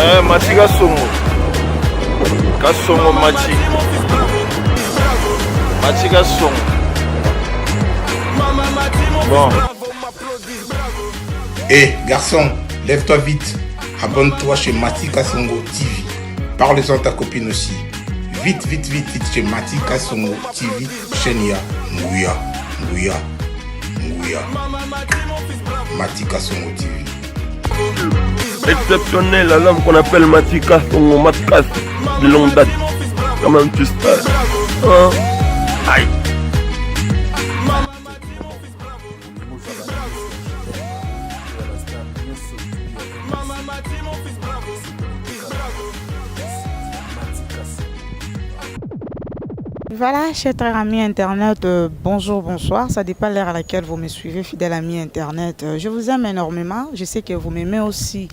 Mati Kasongo. Kasongo Mati. Mati Kasongo. Bon. Garçon, lève-toi vite. Abonne-toi chez Mati Kasongo TV. Parle-en à ta copine aussi. Vite chez Mati Kasongo TV. Chaîne ya Nguya. Mati Kasongo TV. Exceptionnel, à l'homme qu'on appelle Mati Kasongo, Matkas, de longue date. Comment tu sais? Aïe. Voilà, chers amis Internet, bonjour, bonsoir. Ça dépend de l'heure à laquelle vous me suivez, fidèles amis Internet. Je vous aime énormément. Je sais que vous m'aimez aussi.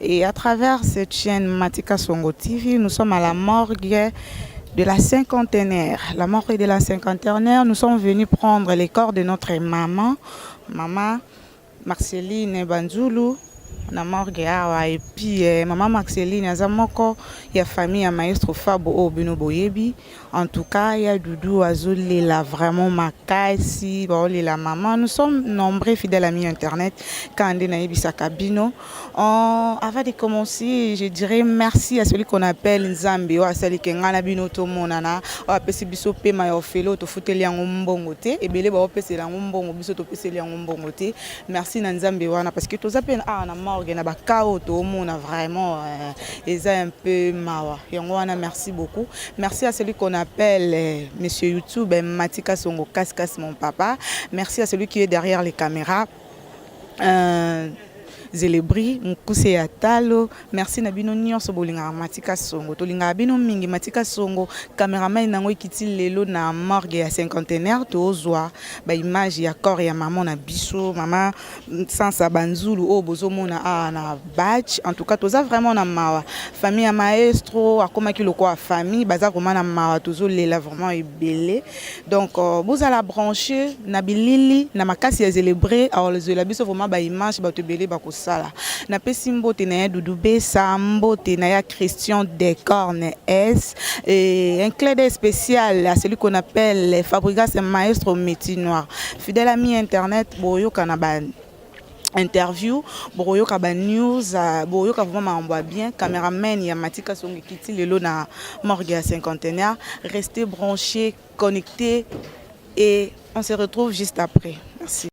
Et à travers cette chaîne Mati Kasongo TV, nous sommes à la morgue de la cinquantenaire. La morgue de la cinquantenaire, nous sommes venus prendre les corps de notre maman Marceline Banzoulou. Na morgue awa et puis maman Marceline azamoko ya famille ya maestro Fabo Obino Boyebi. En tout cas, il y a Doudou Azoulé là vraiment makasi la maman. Nous sommes nombreux fidèles amis Internet quand on a sa cabine. Avant de commencer, je dirais merci à celui qu'on appelle Nzambe, à celui qui ngana bino to monana, à pesi biso pe ma ofelo to futeli yango mbongote et belé ba pesi yango mbongo biso to pesi yango mbongote. Merci Nzambe wana parce que to zapen na morgue na ba kao to mona vraiment eza un peu mawa. Yango wana merci beaucoup. Merci à celui qu'on appelle Monsieur YouTube Mati Kasongo Kaskas mon papa. Merci à celui qui est derrière les caméras. Zélébri, Mkousé Atalo, merci Nabino Nyonso Bolinga Mati Kasongo, Tolinga Bino Mingi Mati Kasongo, caméraman nango kiti lelo na morgue ya cinquantenaire tozwa ba image ya corps ya maman na biso, maman Sansa Banzoulou o bozomona na batch. En tout cas, toza vraiment na mawa. Famille ya maestro, akoma ki loko a famille, baza koma na mawa tozo lela vraiment ebelé. Donc bozala branché na bilili na makasi ya Zélébri, alors les biso vraiment ba image ba tebelé ba sala na pesi mbote na ya Doudou Bessa, mbote na ya Christian Decorne S et un clin d'œil spécial à celui qu'on appelle Fabrigas Maestro Métier Noir. Fidèle ami Internet, boyo kanaba interview, boyo kaba news, boyo ka vraiment envoie bien, caméraman ya Mati Kasongo kiti lelo na morgue à cinquantenaire. Restez branchés, connectés et on se retrouve juste après. Merci.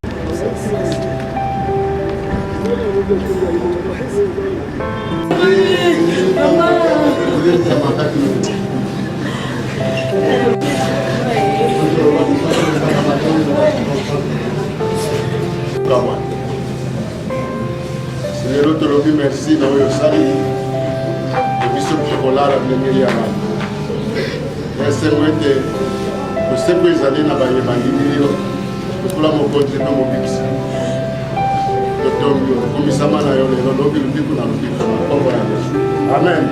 Merci dans le salut. Le bisou chocolat a venu à la. C'est vrai que pour ces années, on a eu des gens pour la montée de nos bix. Amen.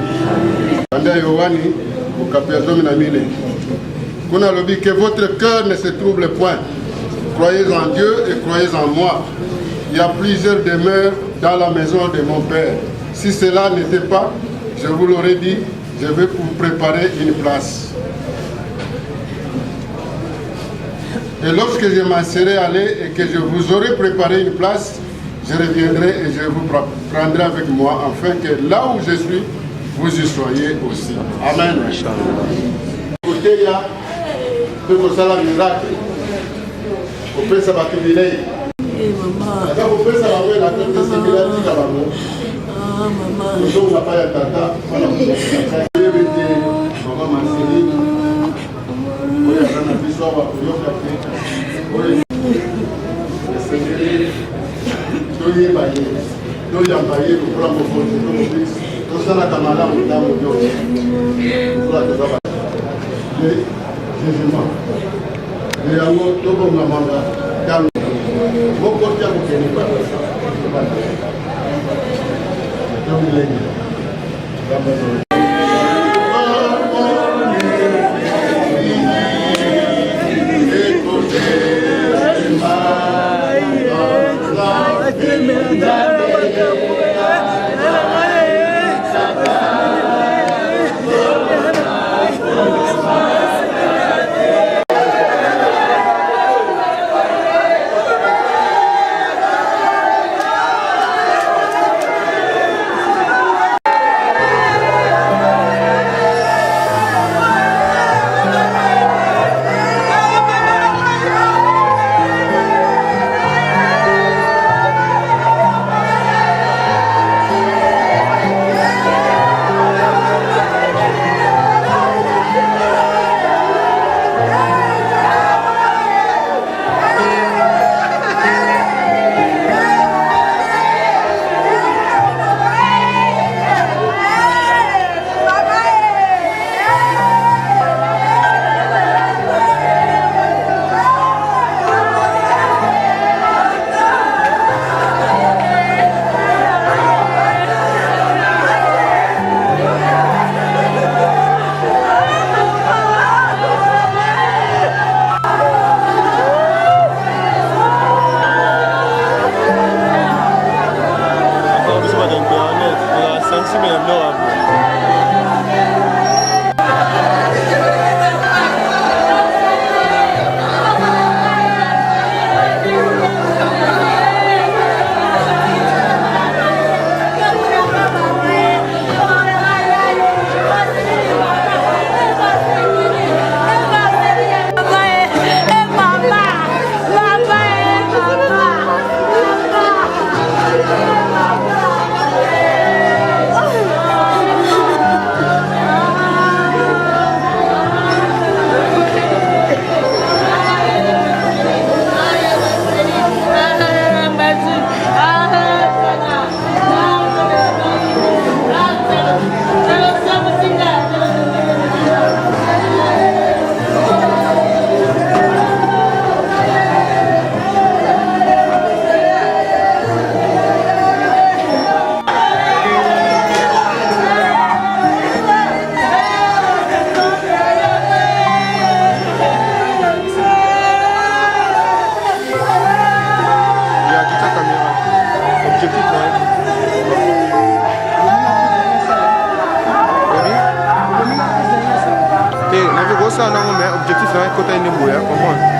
Que votre cœur ne se trouble point. Croyez en Dieu et croyez en moi. Il y a plusieurs demeures dans la maison de mon Père. Si cela n'était pas, je vous l'aurais dit, je vais vous préparer une place. Et lorsque je m'en serai allé et que je vous aurai préparé une place, je reviendrai et je vous prendrai avec moi, afin que là où je suis, vous y soyez aussi. Amen. Écoutez, il y a tout ça la miracle. Vous pouvez savoir que vous êtes. Vous pouvez savoir que la tête de ce qu'il a dit à l'amour. Maman. Nous sommes là-bas à Tata. Voilà. Maman Marceline. Oui, il y a un histoire à vous. ça non mais objectif c'est côté une boya comprendre.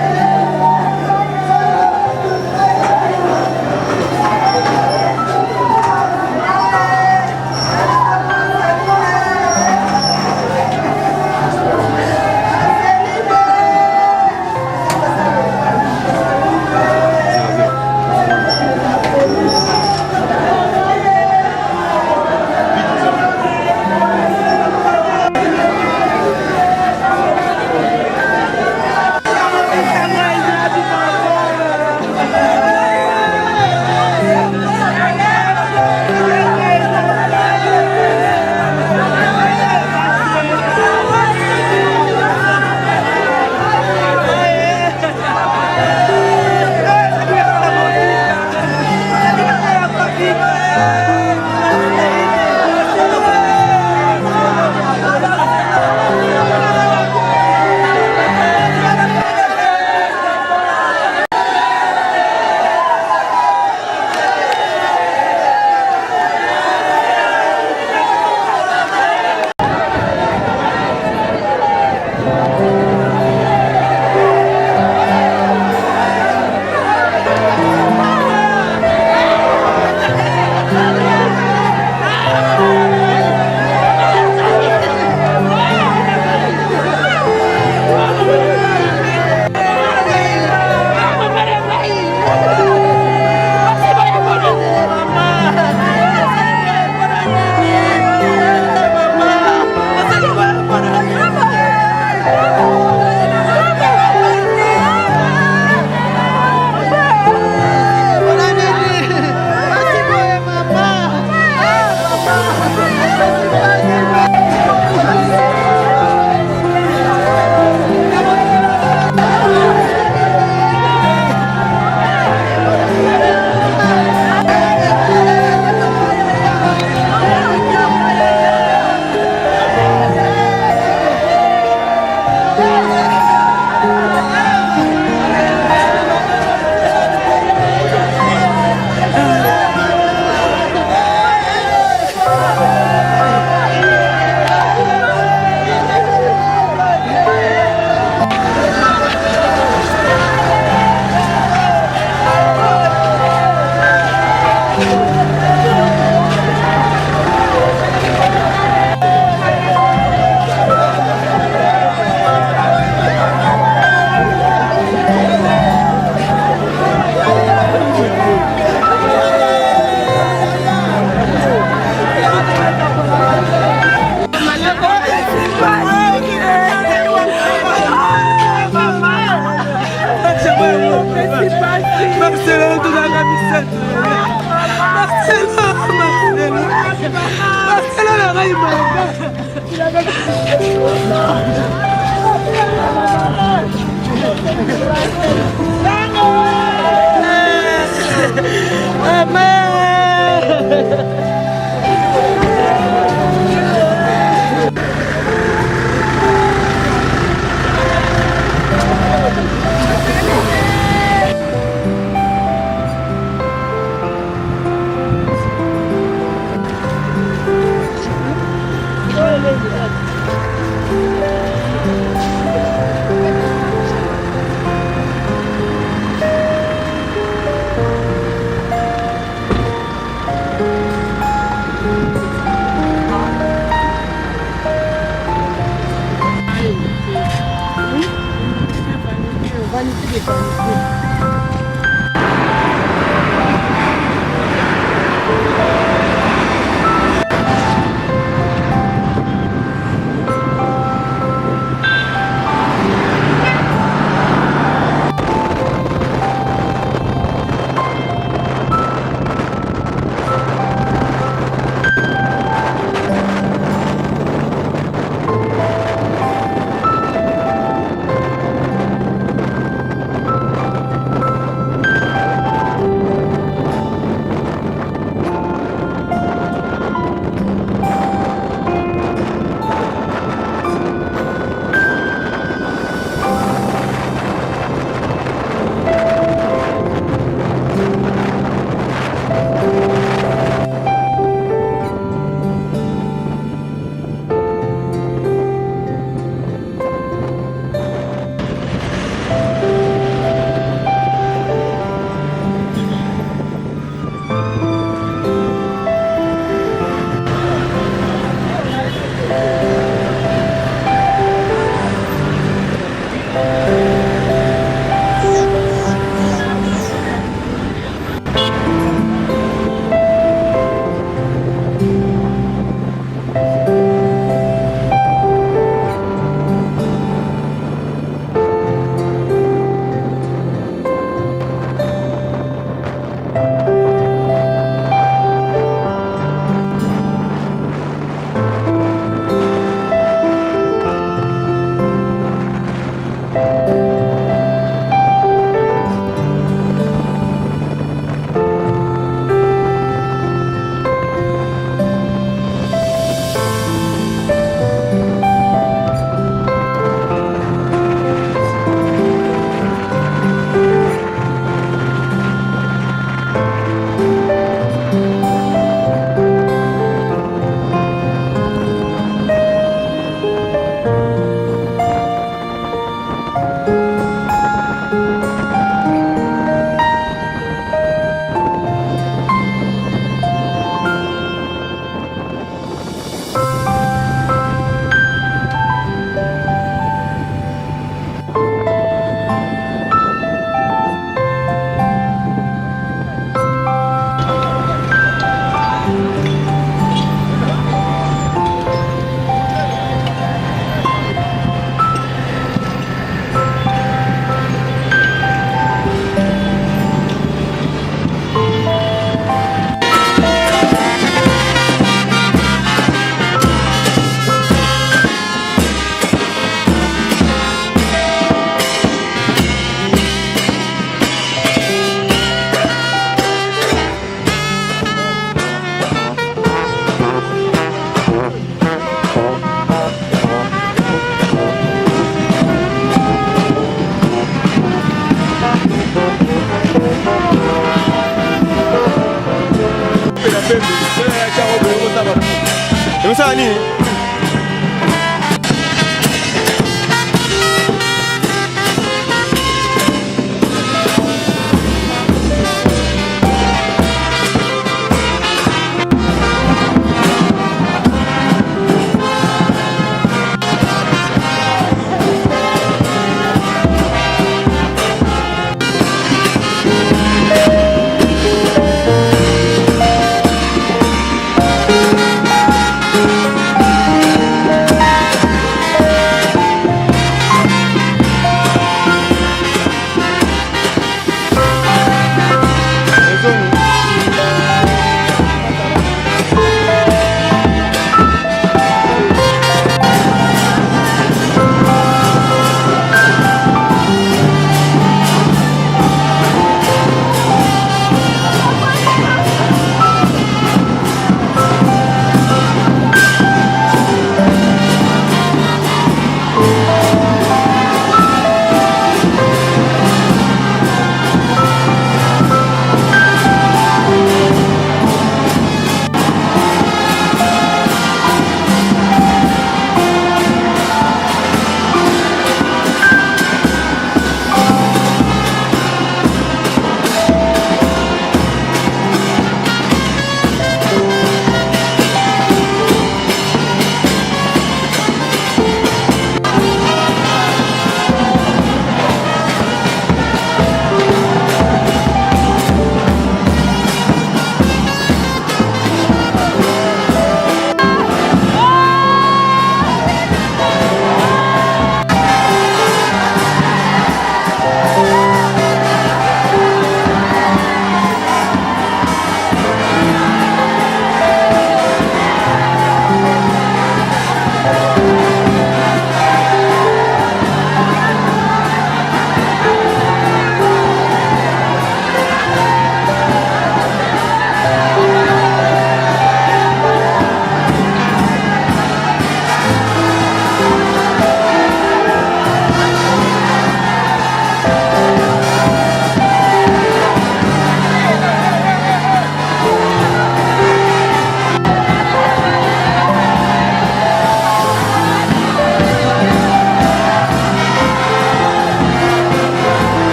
Emosala nini?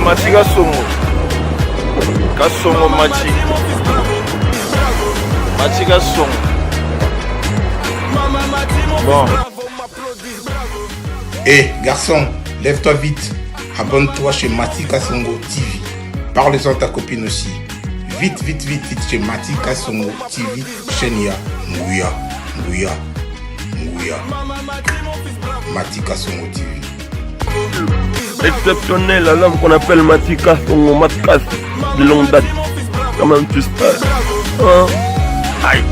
Machi Kasongo. Kasongo Machi. Machi Kasongo. Bon. Eh, garçon, lève-toi vite. Abonne-toi chez Matika Songo TV. Parle-en à ta copine aussi. Vite, vite, vite, vite chez Matika Songo TV. Chaîne ya. Ngouya. Ngouya. Ngouya. Matika Songo TV. Exceptionnel, l'homme qu'on appelle Matika Songo Matkas de longue date. Comment tu sais? Hein? Aïe.